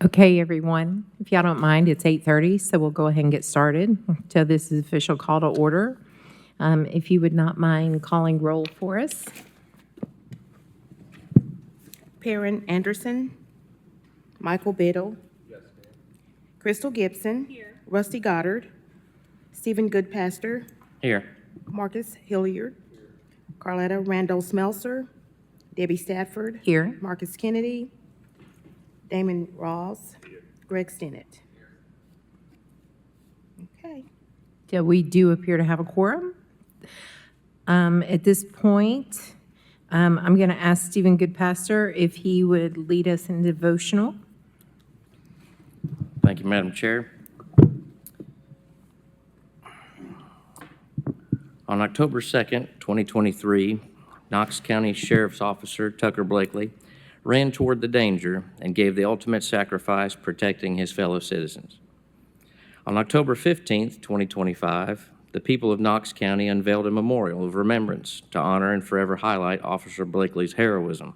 Okay, everyone, if y'all don't mind, it's 8:30, so we'll go ahead and get started. So this is official call to order. If you would not mind calling roll for us. Perrin Anderson. Michael Biddle. Yes, ma'am. Crystal Gibson. Here. Rusty Goddard. Stephen Goodpaster. Here. Marcus Hilliard. Here. Carletta Randall Smelser. Debbie Stafford. Here. Marcus Kennedy. Damon Ross. Here. Greg Stennett. Here. Okay. So we do appear to have a quorum. At this point, I'm going to ask Stephen Goodpaster if he would lead us in devotional. Thank you, Madam Chair. On October 2nd, 2023, Knox County Sheriff's Officer Tucker Blakely ran toward the danger and gave the ultimate sacrifice protecting his fellow citizens. On October 15th, 2025, the people of Knox County unveiled a memorial of remembrance to honor and forever highlight Officer Blakely's heroism.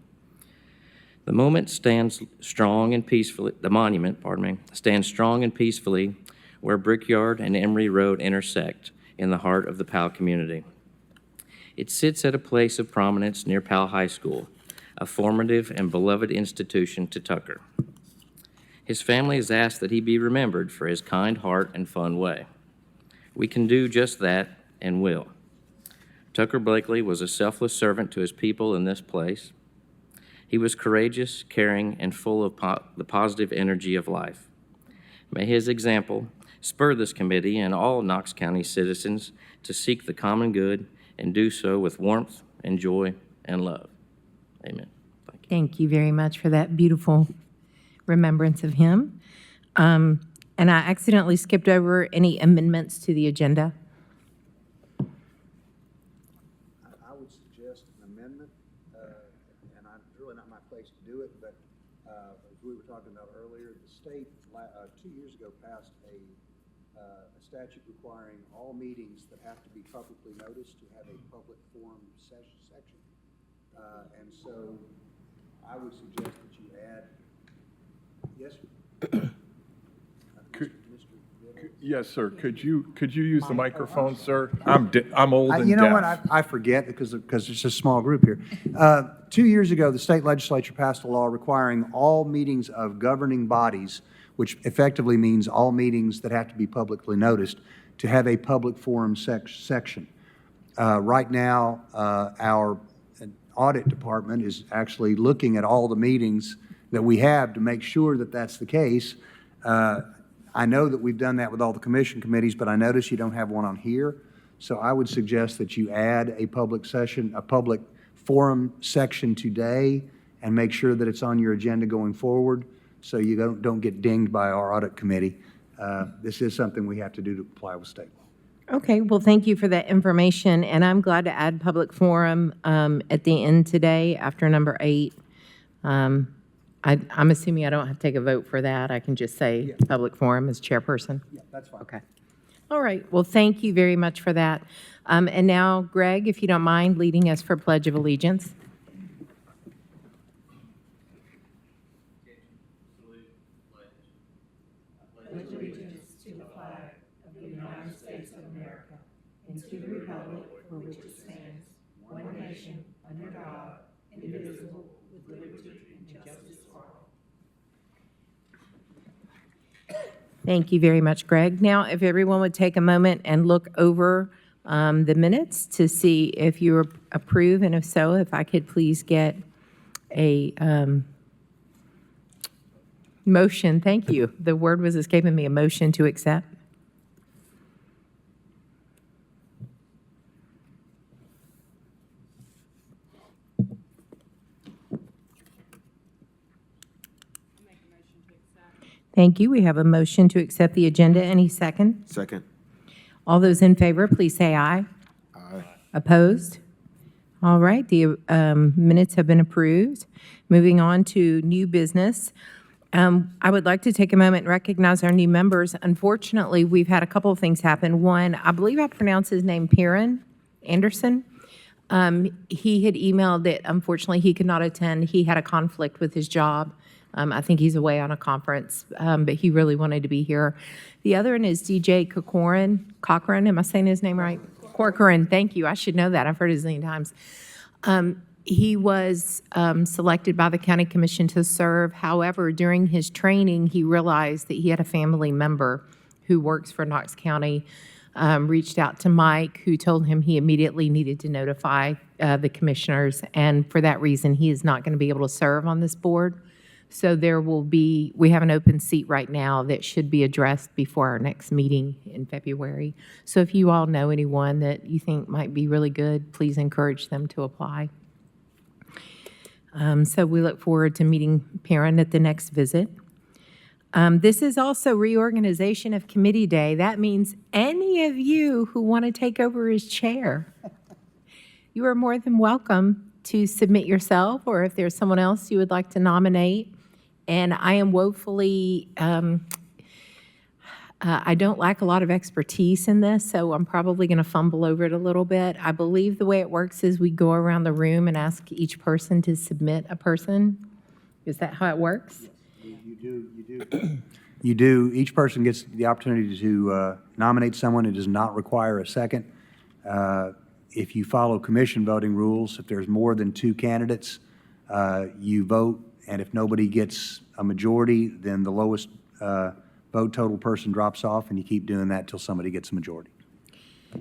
The monument stands strong and peacefully where Brickyard and Emery Road intersect in the heart of the Powell community. It sits at a place of prominence near Powell High School, a formative and beloved institution to Tucker. His family has asked that he be remembered for his kind heart and fun way. We can do just that and will. Tucker Blakely was a selfless servant to his people in this place. He was courageous, caring, and full of the positive energy of life. May his example spur this committee and all Knox County citizens to seek the common good and do so with warmth and joy and love. Amen. Thank you. Thank you very much for that beautiful remembrance of him. And I accidentally skipped over any amendments to the agenda. I would suggest an amendment, and I'm really not my place to do it, but as we were talking about earlier, the state 2 years ago passed a statute requiring all meetings that have to be publicly noticed to have a public forum section. And so I would suggest that you add, yes, Yes, sir. Could you use the microphone, sir? I'm old and you know deaf. what? I forget because it's a small group here. 2 years ago, the state legislature passed a law requiring all meetings of governing bodies, which effectively means all meetings that have to be publicly noticed, to have a public forum section. Right now, our audit department is actually looking at all the meetings that we have to make sure that that's the case. I know that we've done that with all the committees, but I notice you don't have one on here. So I would suggest that you add a public forum section today and make sure that it's on your agenda going forward so you don't get dinged by our audit committee. This is something we have to do to comply with state law. Okay, well, thank you for that information, and I'm glad to add public forum at the end today after number 8. I'm assuming I don't have to take a vote for that. I can just say public forum as chairperson? Yeah, that's fine. Okay. All right. Well, thank you very much for that. And now, Greg, if you don't mind leading us for Pledge of Allegiance. Allegiance to the flag of the United States of America and to the republic for which it stands, one nation, under God, indivisible, with liberty and justice for all. Thank you very much, Greg. Now, if everyone would take a moment and look over the minutes to see if you approve, and if so, if I could please get a motion. Thank you. The word was escaping me, a motion to accept. Thank you. We have a motion to accept the agenda. Any second? Second. All those in favor, please say aye. Aye. Opposed? All right, the minutes have been approved. Moving on to new business. I would like to take a moment and recognize our new members. Unfortunately, we've had a couple of things happen. One, I believe I pronounced his name Perrin Anderson. He had emailed that unfortunately he could not attend. He had a conflict with his job. I think he's away on a conference, but he really wanted to be here. The other one is DJ Cochran, am I saying his name right? Corcoran, thank you. I should know that. I've heard it a zillion times. He was selected by the county commission to serve. However, during his training, he realized that he had a family member who works for Knox County, reached out to Mike, who told him he immediately needed to notify the commissioners, and for that reason, he is not going to be able to serve on this board. So we have an open seat right now that should be addressed before our next meeting in February. So if you all know anyone that you think might be really good, please encourage them to apply. So we look forward to meeting Perrin at the next visit. This is also reorganization of committee day. That means any of you who want to take over as chair, you are more than welcome to submit yourself, or if there's someone else you would like to nominate. And I am woefully, I don't lack a lot of expertise in this, so I'm probably going to fumble over it a little bit. I believe the way it works is we go around the room and ask each person to submit a person. Is that how it works? You do. Each person gets the opportunity to nominate someone. It does not require a second. If you follow commission voting rules, if there's more than 2 candidates, you vote, and if nobody gets a majority, then the lowest vote total person drops off, and you keep doing that till somebody gets a majority.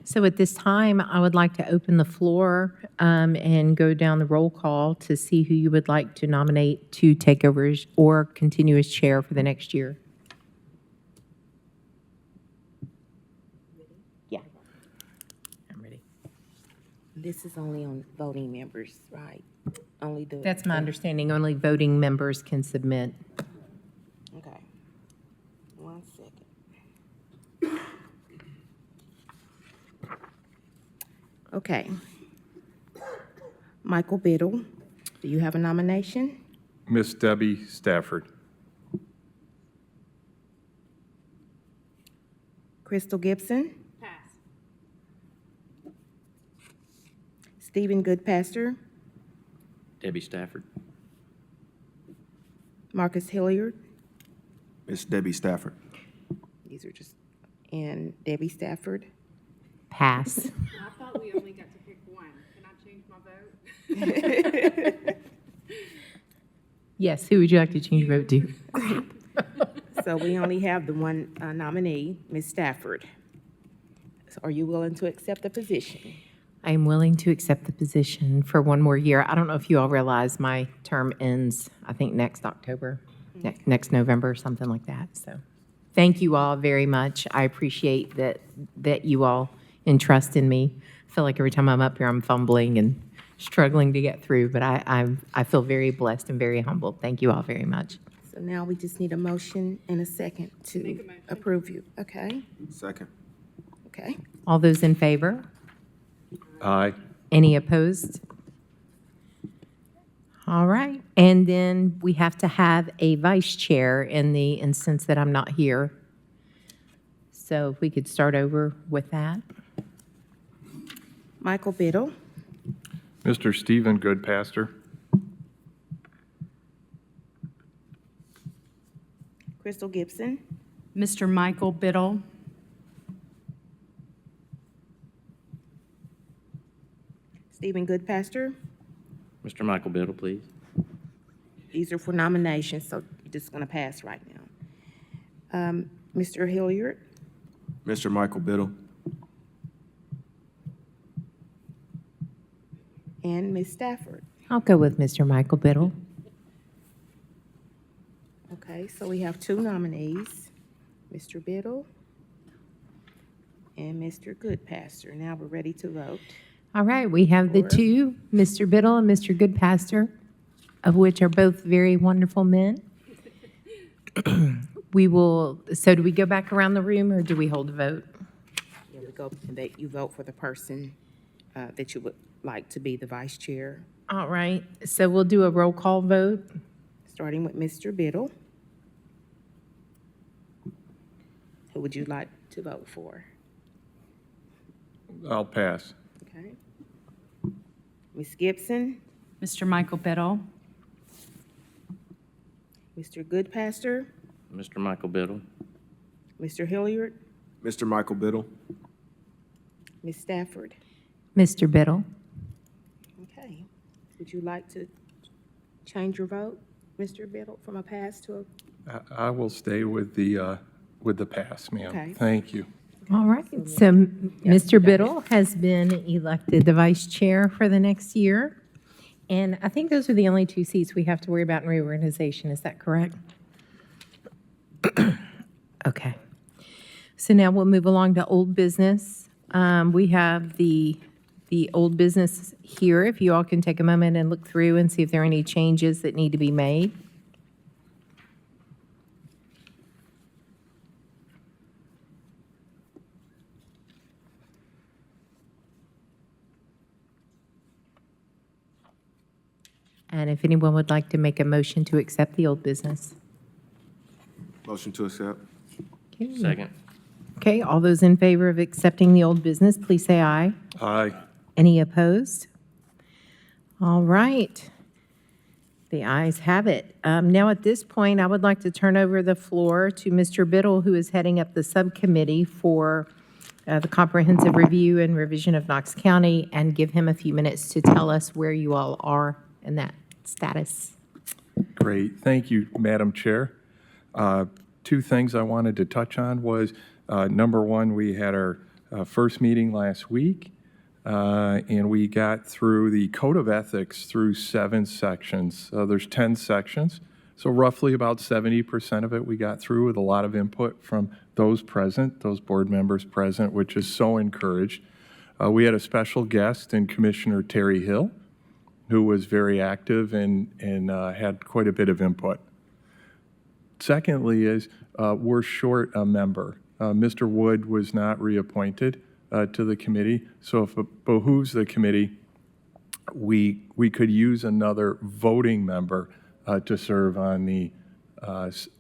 So at this time, I would like to open the floor and go down the roll call to see who you would like to nominate to take over or continue as chair for the next year. Yeah. I'm ready. This is only on voting members, right? Only the. That's my understanding. Only voting members can submit. Okay. 1 second. Okay. Michael Biddle, do you have a nomination? Miss Debbie Stafford. Crystal Gibson? Pass. Stephen Goodpaster? Debbie Stafford. Marcus Hilliard? Miss Debbie Stafford. These are just, and Debbie Stafford? Pass. I thought we only got to pick one. Can I change my vote? Yes, who would you like to change your vote to? So we only have the one nominee, Ms. Stafford. So are you willing to accept the position? I am willing to accept the position for one more year. I don't know if you all realize my term ends, I think, next October, next November, something like that. So thank you all very much. I appreciate that you all entrust in me. I feel like every time I'm up here, I'm fumbling and struggling to get through, but I feel very blessed and very humbled. Thank you all very much. So now we just need a motion and a second to approve you. Okay, Second. okay. All those in favor? Aye. Any opposed? All right. And then we have to have a vice chair in the instance that I'm not here. So if we could start over with that. Michael Biddle, Mr. Stephen Goodpaster. Crystal Gibson, Mr. Michael Biddle. Stephen Goodpaster. Mr. Michael Biddle, please. These are for nominations, so you're just going to pass right now. Mr. Hilliard, Mr. Michael Biddle. and Ms. Stafford. I'll go with Mr. Michael Biddle. Okay, so we have 2 nominees, Mr. Biddle and Mr. Goodpaster. Now we're ready to vote. All right, we have the 2, Mr. Biddle and Mr. Goodpaster, of which are both very wonderful men. So do we go back around the room or do we hold a vote? Here we go, and that you vote for the person that you would like to be the vice chair, All right, so we'll do a roll call vote. starting with Mr. Biddle. Who would you like to vote for? I'll pass. Okay. Ms. Gibson, Mr. Michael Biddle. Mr. Goodpaster, Mr. Michael Biddle. Mr. Hilliard, Mr. Michael Biddle. Ms. Stafford. Mr. Biddle? Okay. Would you like to change your vote, Mr. Biddle, from a pass to a? I will stay with the pass, ma'am. Okay. Thank you. All right, so Mr. Biddle has been elected the vice chair for the next year. And I think those are the only two seats we have to worry about in reorganization. Is that correct? Okay. So now we'll move along to old business. We have the old business here. If you all can take a moment and look through and see if there are any changes that need to be made. And if anyone would like to make a motion to accept the old business. Motion to accept. Okay. Second. Okay, all those in favor of accepting the old business, please say aye. Aye. Any opposed? All right. The ayes have it. Now, at this point, I would like to turn over the floor to Mr. Biddle, who is heading up the subcommittee for the comprehensive review and revision of Knox County, and give him a few minutes to tell us where you all are in that status. Great. Thank you, Madam Chair. Two things I wanted to touch on was, number one, we had our first meeting last week, and we got through the Code of Ethics through 7 sections. There's 10 sections, so roughly about 70% of it we got through with a lot of input from those present, those board members present, which is so encouraged. We had a special guest in Commissioner Terry Hill, who was very active and had quite a bit of input. Secondly is, we're short a member. Mr. Wood was not reappointed to the committee, so if it behooves the committee, we could use another voting member to serve on the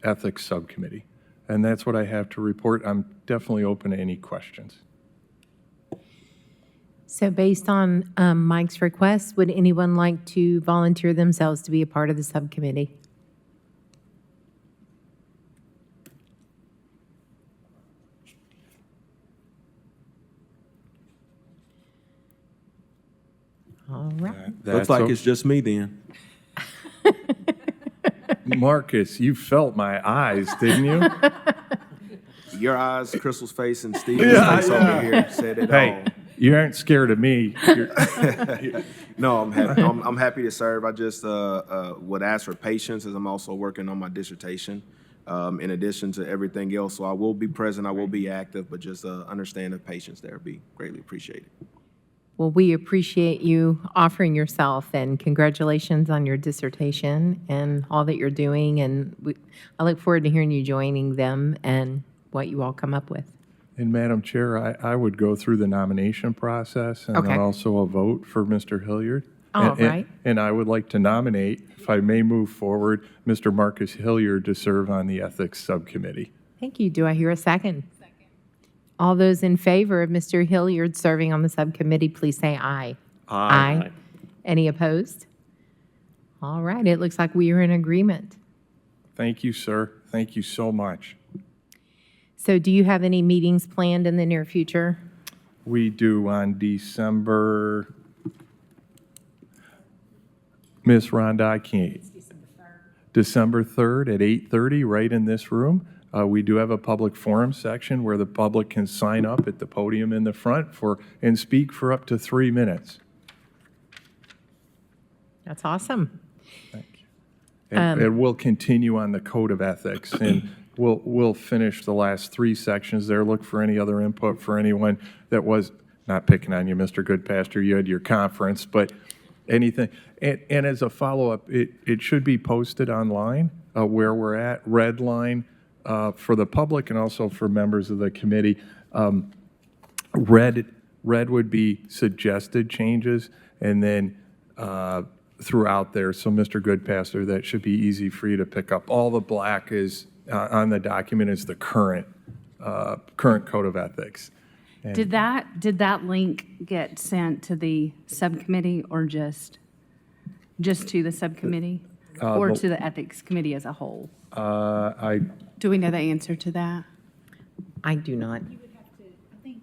ethics subcommittee. And that's what I have to report. I'm definitely open to any questions. So based on Mike's request, would anyone like to volunteer themselves to be a part of the subcommittee? All right. Looks like it's just me then. Marcus, you felt my eyes, didn't you? Your eyes, Crystal's face, and Steve's face over here said it Hey, all. you aren't scared of me. No, I'm happy. I'm happy to serve. I just would ask for patience as I'm also working on my dissertation, in addition to everything else. So I will be present, I will be active, but just understand the patience there be greatly appreciated. Well, we appreciate you offering yourself, and congratulations on your dissertation and all that you're doing. And I look forward to hearing you joining them and what you all come up with. And Madam Chair, I would go through the nomination process and Okay. then also a vote for Mr. Hilliard. All And- right. And I would like to nominate, if I may move forward, Mr. Marcus Hilliard to serve on the Ethics Subcommittee. Thank you. Do I hear a second? Second. All those in favor of Mr. Hilliard serving on the subcommittee, please say aye. Aye. Any opposed? All right, it looks like we are in agreement. Thank you, sir. Thank you so much. So do you have any meetings planned in the near future? We do on December, Miss Rhonda, I can't. December 3rd at 8:30, right in this room. We do have a public forum section where the public can sign up at the podium in the front and speak for up to 3 minutes. That's awesome. Thank you. And we'll continue on the Code of Ethics, and we'll finish the last 3 sections there. Look for any other input for anyone that was, not picking on you, Mr. Goodpaster, you had your conference, but anything. And as a follow-up, it should be posted online where we're at, red line for the public and also for members of the committee. Red would be suggested changes, and then throughout there, so Mr. Goodpaster, that should be easy for you to pick up. All the black is on the document is the current Code of Ethics. Did that link get sent to the subcommittee or just to the subcommittee? Or the- to the Ethics Committee as a whole? I, Do we know the answer to that? I do not. You would have to, I think,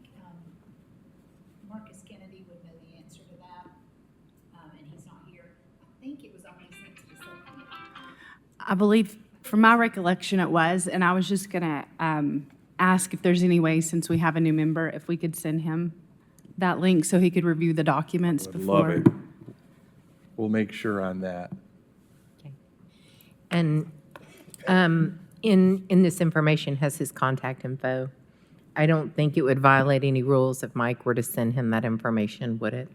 Marcus Kennedy would know the answer to that, and he's not here. I think it was only sent to the subcommittee. I believe, from my recollection, it was, and I was just gonna ask if there's any way, since we have a new member, if we could send him that link so he could review the documents would before. love it. We'll make sure on that. And in this information has his contact info. I don't think it would violate any rules if Mike were to send him that information, would it?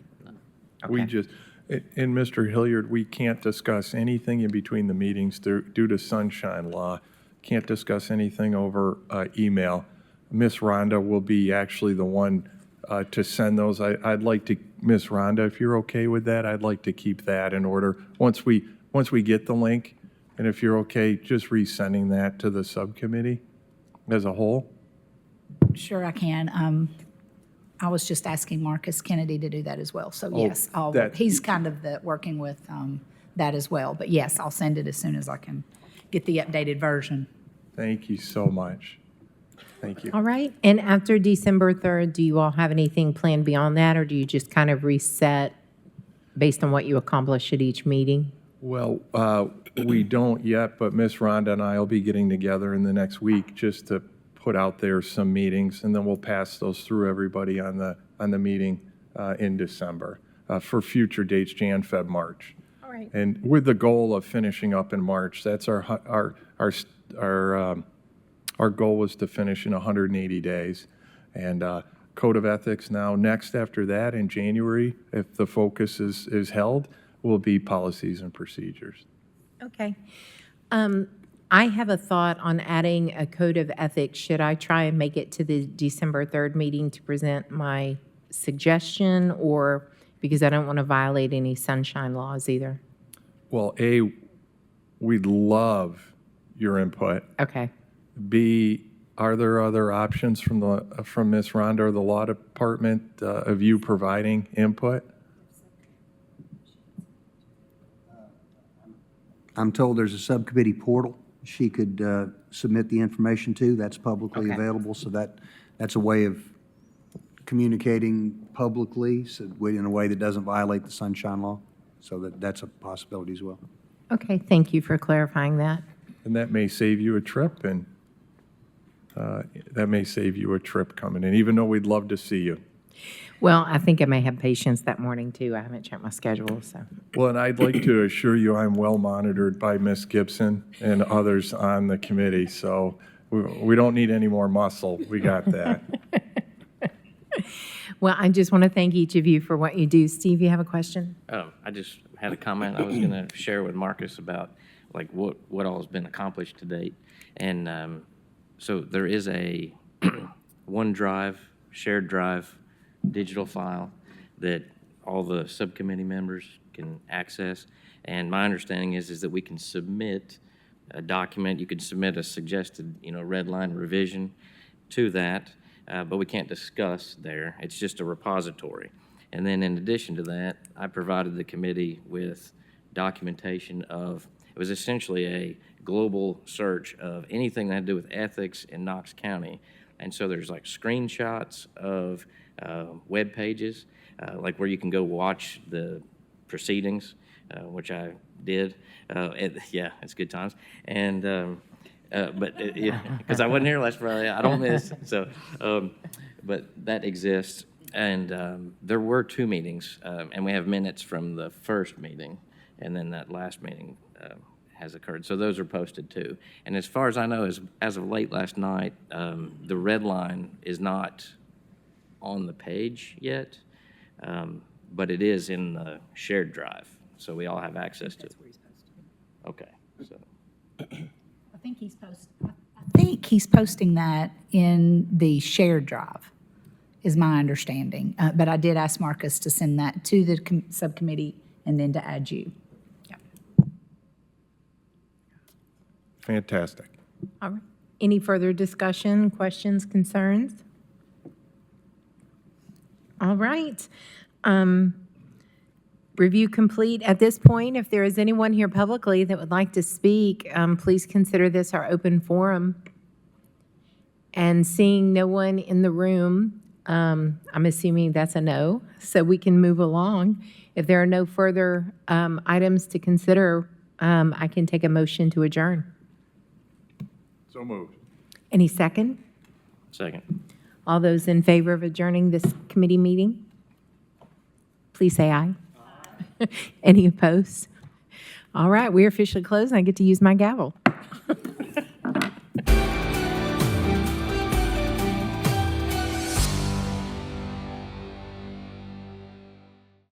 We Okay. just, and Mr. Hilliard, we can't discuss anything in between the meetings due to sunshine law. Can't discuss anything over email. Miss Rhonda will be actually the one to send those. I'd like to, Miss Rhonda, if you're okay with that, I'd like to keep that in order. Once we get the link, and if you're okay, just resending that to the subcommittee as a whole. Sure, I can. I was just asking Marcus Kennedy to do that as well. So Oh, yes, that- he's kind of working with that as well. But yes, I'll send it as soon as I can get the updated version. Thank you so much. Thank you. All right. And after December 3rd, do you all have anything planned beyond that, or do you just kind of reset based on what you accomplish at each meeting? Well, we don't yet, but Miss Rhonda and I will be getting together in the next week just to put out there some meetings, and then we'll pass those through everybody on the meeting in December for future dates, Jan, Feb, March. All right. And with the goal of finishing up in March, that's our goal was to finish in 180 days. And Code of Ethics now, next after that in January, if the focus is held, will be policies and procedures. Okay. I have a thought on adding a code of ethics. Should I try and make it to the December 3rd meeting to present my suggestion, or because I don't want to violate any sunshine laws either? Well, A, we'd love your input. Okay. B, are there other options from Ms. Rhonda or the law department of you providing input? I'm told there's a subcommittee portal she could submit the information to. That's publicly Okay. available, so that's a way of communicating publicly in a way that doesn't violate the sunshine law. So that's a possibility as well. Okay, thank you for clarifying that. And that may save you a trip, and that may save you a trip coming in, even though we'd love to see you. Well, I think I may have patients that morning, too. I haven't checked my schedule, so. Well, and I'd like to assure you I'm well monitored by Ms. Gibson and others on the committee, so we don't need any more muscle. We got that. Well, I just want to thank each of you for what you do. Steve, you have a question? I just had a comment I was going to share with Marcus about like what all has been accomplished to date. And so there is a OneDrive, shared drive, digital file that all the subcommittee members can access. And my understanding is that we can submit a document, you can submit a suggested, red line revision to that, but we can't discuss there. It's just a repository. And then in addition to that, I provided the committee with documentation of, it was essentially a global search of anything that had to do with ethics in Knox County. And so there's like screenshots of web pages, like where you can go watch the proceedings, which I did. Yeah, it's good times. And but because I wasn't here last Friday, I don't miss. So, but that exists, and there were 2 meetings, and we have minutes from the first meeting, and then that last meeting has occurred. So those are posted too. And as far as I know, as of late last night, the red line is not on the page yet, but it is in the shared drive, so we all have access to it. Okay, so. I think he's posting that in the shared drive, is my understanding. But I did ask Marcus to send that to the subcommittee and then to add you. Fantastic. All right. Any further discussion, questions, concerns? All right. Review complete. At this point, if there is anyone here publicly that would like to speak, please consider this our open forum. And seeing no one in the room, I'm assuming that's a no, so we can move along. If there are no further items to consider, I can take a motion to adjourn. So moved. Any second? Second. All those in favor of adjourning this committee meeting, please say aye. Any opposed? All right, we're officially closed, and I get to use my gavel.